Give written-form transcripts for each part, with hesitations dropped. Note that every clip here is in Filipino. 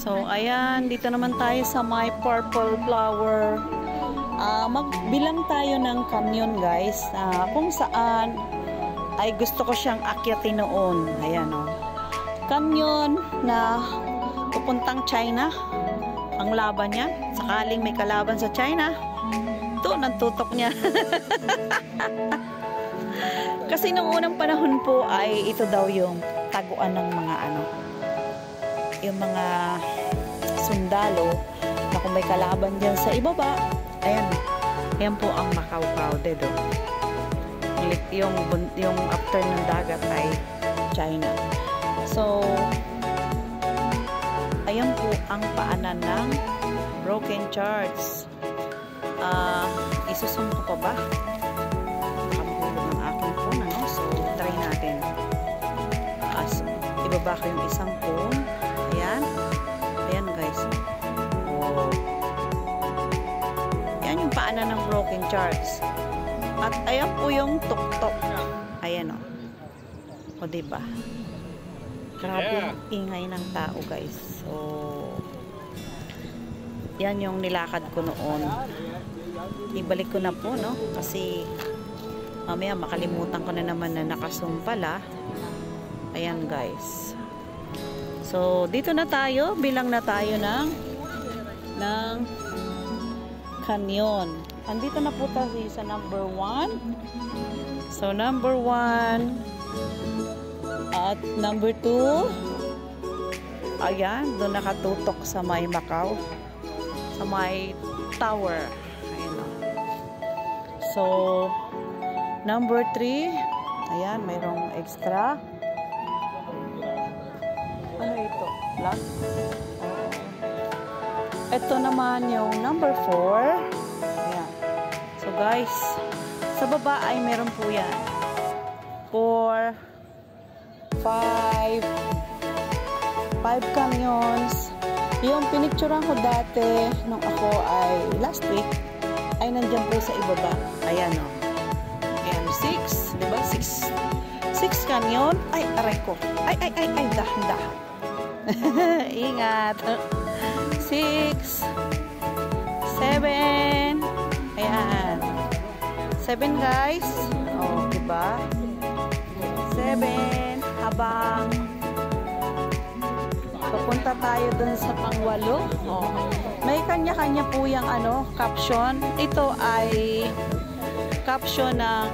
So, ayan, dito naman tayo sa my purple flower. Magbilang tayo ng canyon, guys. Kung saan ay gusto ko siyang akyatin noon. Ayan, oh. Canyon na pupuntang China. Ang laban niya. Sakaling may kalaban sa China. Ito, nantutok niya. Kasi nung unang panahon po ay ito daw yung taguan ng mga yung mga sundalo na kung may kalaban dyan sa ibaba, ayan po ang Macau crowded, oh. Yung after ng dagat ay China. So, ayan po ang paanan ng Broken Charts. Isusum ko pa ba? Nakahulog ng aking phone, ano? So, try natin. Ibaba ko yung isang phone. Ayan. Ayan, guys. Oh. Ayan yung paanan ng Broken Charts. At ayan po yung tuktok. Ayan, oh. O, diba? Grabe yung ingay ng tao, guys. So, yan yung nilakad ko noon. Ibalik ko na po, no? Kasi mamaya makalimutan ko na naman na nakasum pala. Ayan, guys. So, dito na tayo. Bilang na tayo ng canyon. Andito na po tayo sa number 1. So, number 1 at number 2. Ayan, doon nakatutok sa may Macau. Sa may tower. Ayan, o. So, number 3. Ayan, mayroong extra. Ano ito? Black? Ito naman yung number 4. Ayan. So, guys, sa baba ay meron po yan. 4, 5 canyons. Yung pinicturean ko dati nung ako ay last week ay nandyan po sa ibaba. Ayan, o. Ayan, 6. Diba? 6 canyon. Ay, aray ko. Ay, dahan. Ingat. 6 7. Ayan. 7, guys. O, diba? 7. Habang papunta tayo dun sa pang-8. Oh. May kanya-kanya po yung caption. Ito ay caption ng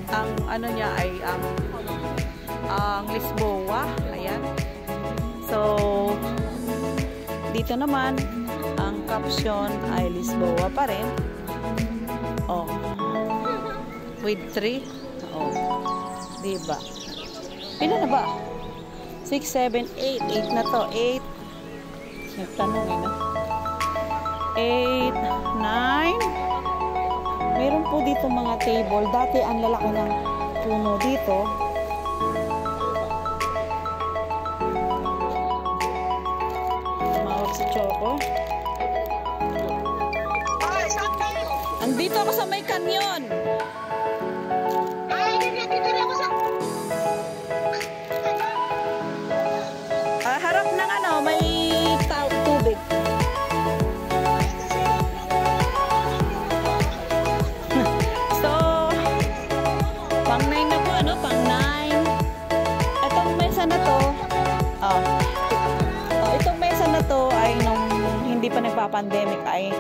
ang niya ay ang Lisboa. Ayan. So, dito naman ang caption ay Lisboa pa rin. Oh. With 3. Oh. Diba? Pila na ba? 6, 7, 8. 8 na to. 8. Nagtanong, 8, 9. Meron po dito mga table. Dati ang lalaki ng puno dito. Tumawag si Choco. Andito ako sa may canyon. Harap ng may tubig. So, pang 9 na po, pang 9. Itong mesa na to, itong mesa na to ay nung hindi pa nagpa-pandemic ay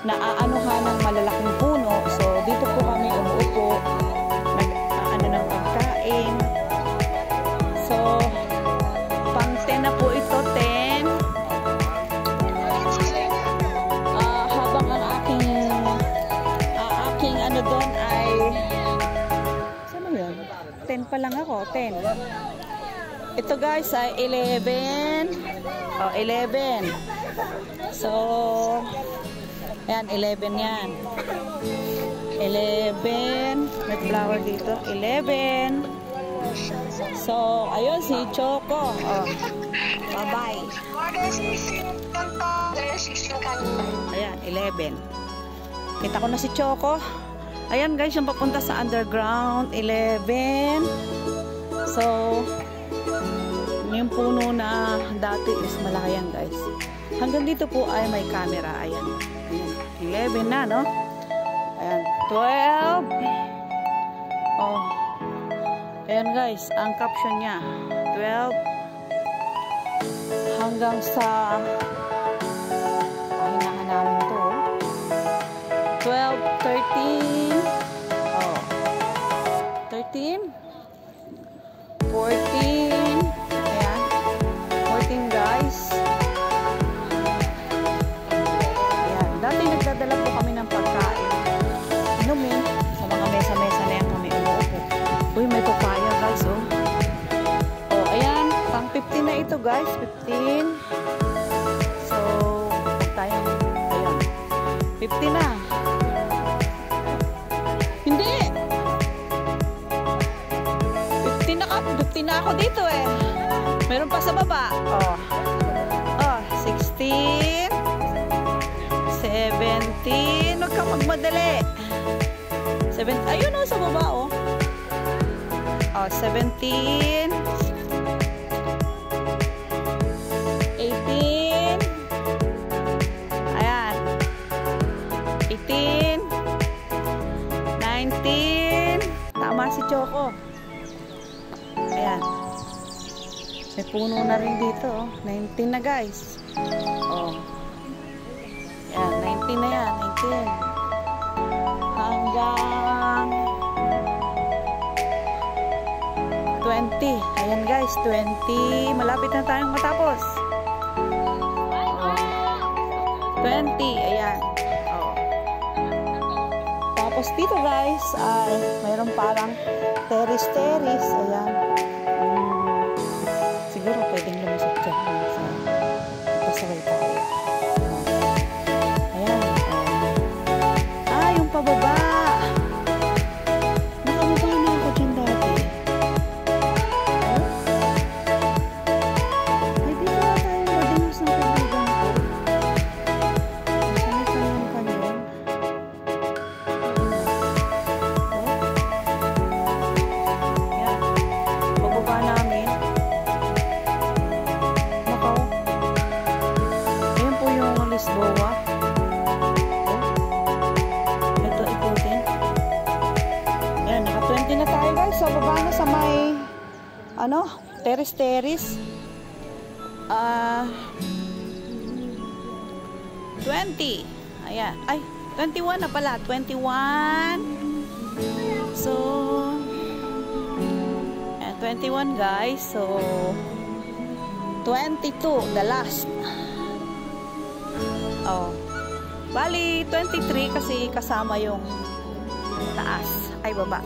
naaanuhan ng malalaking puno. So, dito po kami umuupo, nag-aano ng pagkain. So, pang 10 na po ito, 10. Habang ang aking doon ay saan yun? 10 pa lang ako, 10. Ito, guys, ay 11. 11. So, ayan, 11 yan. 11. May flower dito. 11. So, ayun si Choco. Oh. Bye-bye. Ayan, 11. Kita ko na si Choco. Ayan, guys, yung papunta sa underground. 11. So, yung puno na dati is malaki yan guys. Hanggang dito po ay may camera. Ayan. Ayan. 11 na, no? Ayan. 12. Oh. Ayan guys, ang caption niya. 12. Hanggang sa pahinahan namin to. 12, 13. Oh. 13. 14. Ayan. 14 guys. Ayan. Dati nagdadala po kami ng pagkain. Inumin. Sa mga mesa-mesa na yan kami umuupo. Uy, may papaya guys, oh. Oh, ayan. Pang 15 na ito guys. 15. So, tayo. Ayan. 50 na. Hindi. 50 na ako dito eh. Meron pa sa baba. Oh. Oh, 16. 17. Huwag kang magmadali. 7. Ayun oh, sa baba oh. Oh, 17. 18. Ayan. 18. 19. Tama si Choco. Ayan. May puno na rin dito. Oh. 19 na guys. Oh. Ayan. 19 na yan. 19. Hanggang 20. Ayan guys. 20. Malapit na tayong matapos. Oh. 20. Ayan. Oh. Tapos dito guys ay mayroon parang terrace. Ayan. Siguro pwedeng lumusot dyan sa pasaway tayo. Ayan. Ah, yung pababa. Nakababa na ako dyan dati. Oh? Ay, dito na tayo madinos ng kaibigan ko. Masaya ka yung kanyon. Ayan. Pababa namin. Lisboa. Oh. Ito, ikutin. Ayan, naka-20 na tayo guys. So, baba na sa may terrace. 20. Ayan. Ay, 21 na pala. 21. So, ayan, 21 guys. So, 22. The last. Oh. Bali, 23 kasi kasama yung taas. Ay, baba.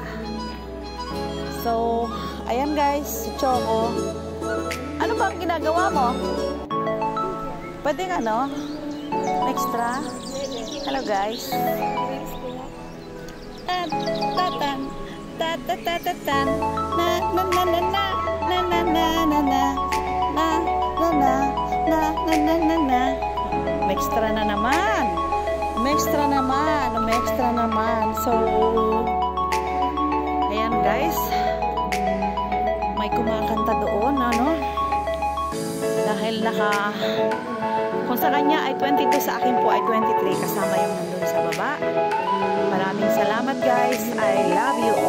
So, ayan guys, si Choco. Ano ba ang ginagawa mo? Pwede nga, no? Extra? Hello guys. Tatan. Tatatatan. Na na na na na na na na na na na na na na na na. May extra na naman. May extra naman. So, ayan guys. May kumakanta doon, ano? Dahil kung sa kanya ay 22, sa akin po ay 23. Kasama yung nandun sa baba. Maraming salamat guys. I love you all.